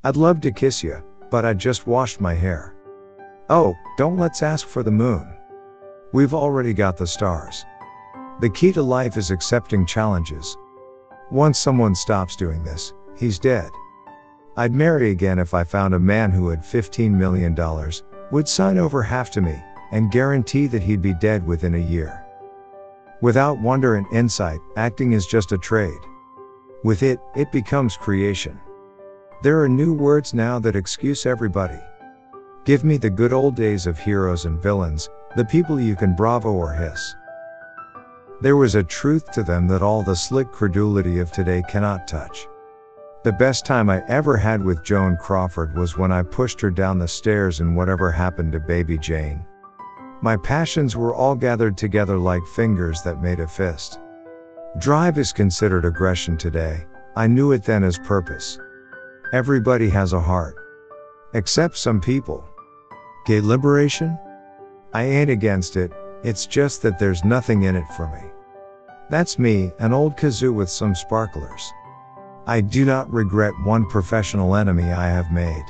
I'd love to kiss you, but I just washed my hair. Oh, don't let's ask for the moon. We've already got the stars. The key to life is accepting challenges. Once someone stops doing this, he's dead. I'd marry again if I found a man who had $15 million, would sign over half to me, and guarantee that he'd be dead within a year. Without wonder and insight, acting is just a trade. With it, it becomes creation. There are new words now that excuse everybody. Give me the good old days of heroes and villains, the people you can bravo or hiss. There was a truth to them that all the slick credulity of today cannot touch. The best time I ever had with Joan Crawford was when I pushed her down the stairs in Whatever Happened to Baby Jane. My passions were all gathered together like fingers that made a fist. Drive is considered aggression today. I knew it then as purpose. Everybody has a heart. Except some people. Gay liberation? I ain't against it, it's just that there's nothing in it for me. That's me, an old kazoo with some sparklers. I do not regret one professional enemy I have made.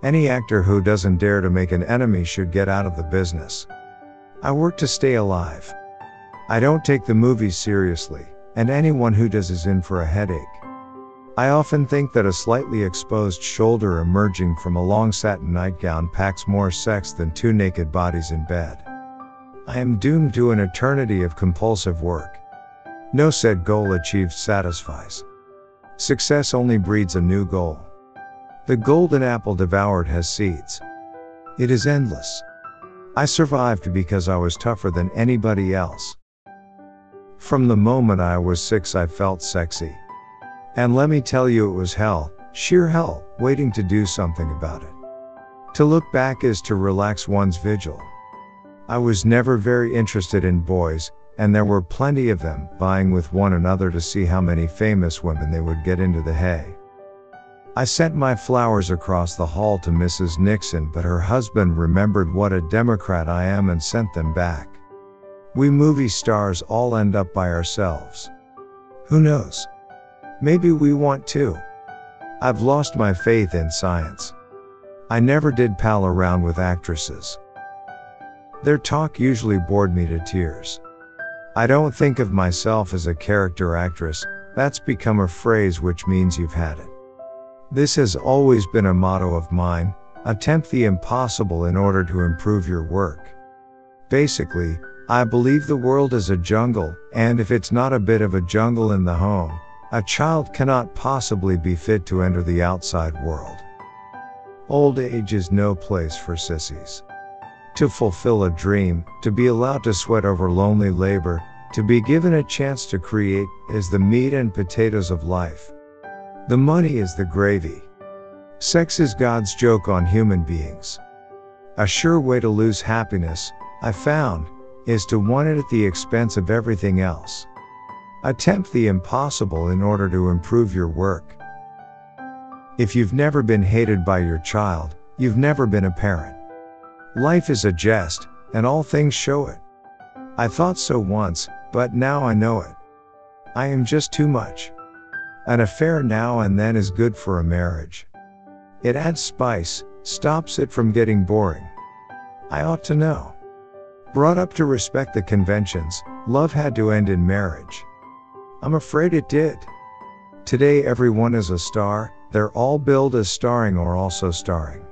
Any actor who doesn't dare to make an enemy should get out of the business. I work to stay alive. I don't take the movies seriously, and anyone who does is in for a headache. I often think that a slightly exposed shoulder emerging from a long satin nightgown packs more sex than two naked bodies in bed. I am doomed to an eternity of compulsive work. No said goal achieved satisfies. Success only breeds a new goal. The golden apple devoured has seeds. It is endless. I survived because I was tougher than anybody else. From the moment I was 6 I felt sexy. And let me tell you, it was hell, sheer hell, waiting to do something about it. To look back is to relax one's vigil. I was never very interested in boys, and there were plenty of them, vying with one another to see how many famous women they would get into the hay. I sent my flowers across the hall to Mrs. Nixon, but her husband remembered what a Democrat I am and sent them back. We movie stars all end up by ourselves. Who knows? Maybe we want to. I've lost my faith in science. I never did pal around with actresses. Their talk usually bored me to tears. I don't think of myself as a character actress, that's become a phrase which means you've had it. This has always been a motto of mine, attempt the impossible in order to improve your work. Basically, I believe the world is a jungle, and if it's not a bit of a jungle in the home, a child cannot possibly be fit to enter the outside world. Old age is no place for sissies. To fulfill a dream, to be allowed to sweat over lonely labor, to be given a chance to create, is the meat and potatoes of life. The money is the gravy. Sex is God's joke on human beings. A sure way to lose happiness, I found, is to want it at the expense of everything else. Attempt the impossible in order to improve your work. If you've never been hated by your child, you've never been a parent. Life is a jest, and all things show it. I thought so once, but now I know it. I am just too much. An affair now and then is good for a marriage. It adds spice, stops it from getting boring. I ought to know. Brought up to respect the conventions, love had to end in marriage. I'm afraid it did. Today everyone is a star, they're all billed as starring or also starring.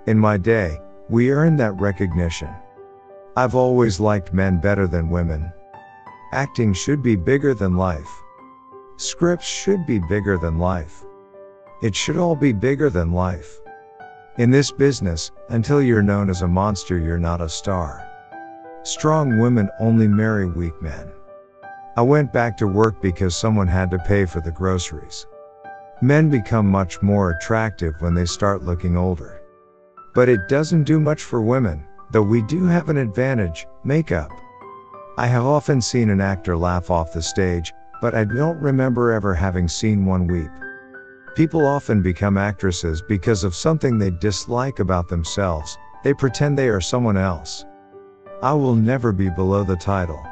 In my day, we earned that recognition. I've always liked men better than women. Acting should be bigger than life. Scripts should be bigger than life. It should all be bigger than life. In this business, until you're known as a monster, you're not a star. Strong women only marry weak men. I went back to work because someone had to pay for the groceries. Men become much more attractive when they start looking older. But it doesn't do much for women, though we do have an advantage, makeup. I have often seen an actor laugh off the stage, but I don't remember ever having seen one weep. People often become actresses because of something they dislike about themselves. They pretend they are someone else. I will never be below the title.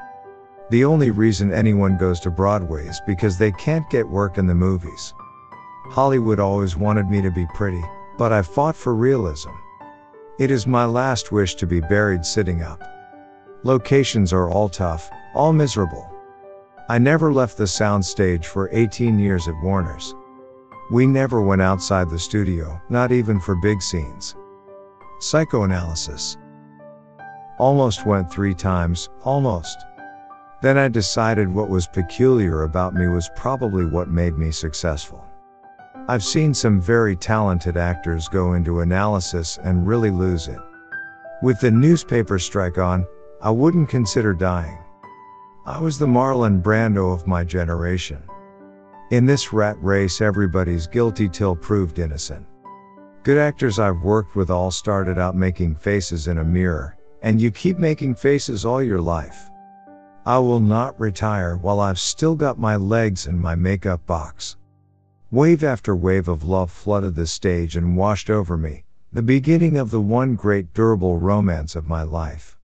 The only reason anyone goes to Broadway is because they can't get work in the movies. Hollywood always wanted me to be pretty, but I fought for realism. It is my last wish to be buried sitting up. Locations are all tough, all miserable. I never left the soundstage for 18 years at Warner's. We never went outside the studio, not even for big scenes. Psychoanalysis. Almost went 3 times, almost. Then I decided what was peculiar about me was probably what made me successful. I've seen some very talented actors go into analysis and really lose it. With the newspaper strike on, I wouldn't consider dying. I was the Marlon Brando of my generation. In this rat race, everybody's guilty till proved innocent. Good actors I've worked with all started out making faces in a mirror, and you keep making faces all your life. I will not retire while I've still got my legs and my makeup box. Wave after wave of love flooded the stage and washed over me, the beginning of the one great durable romance of my life.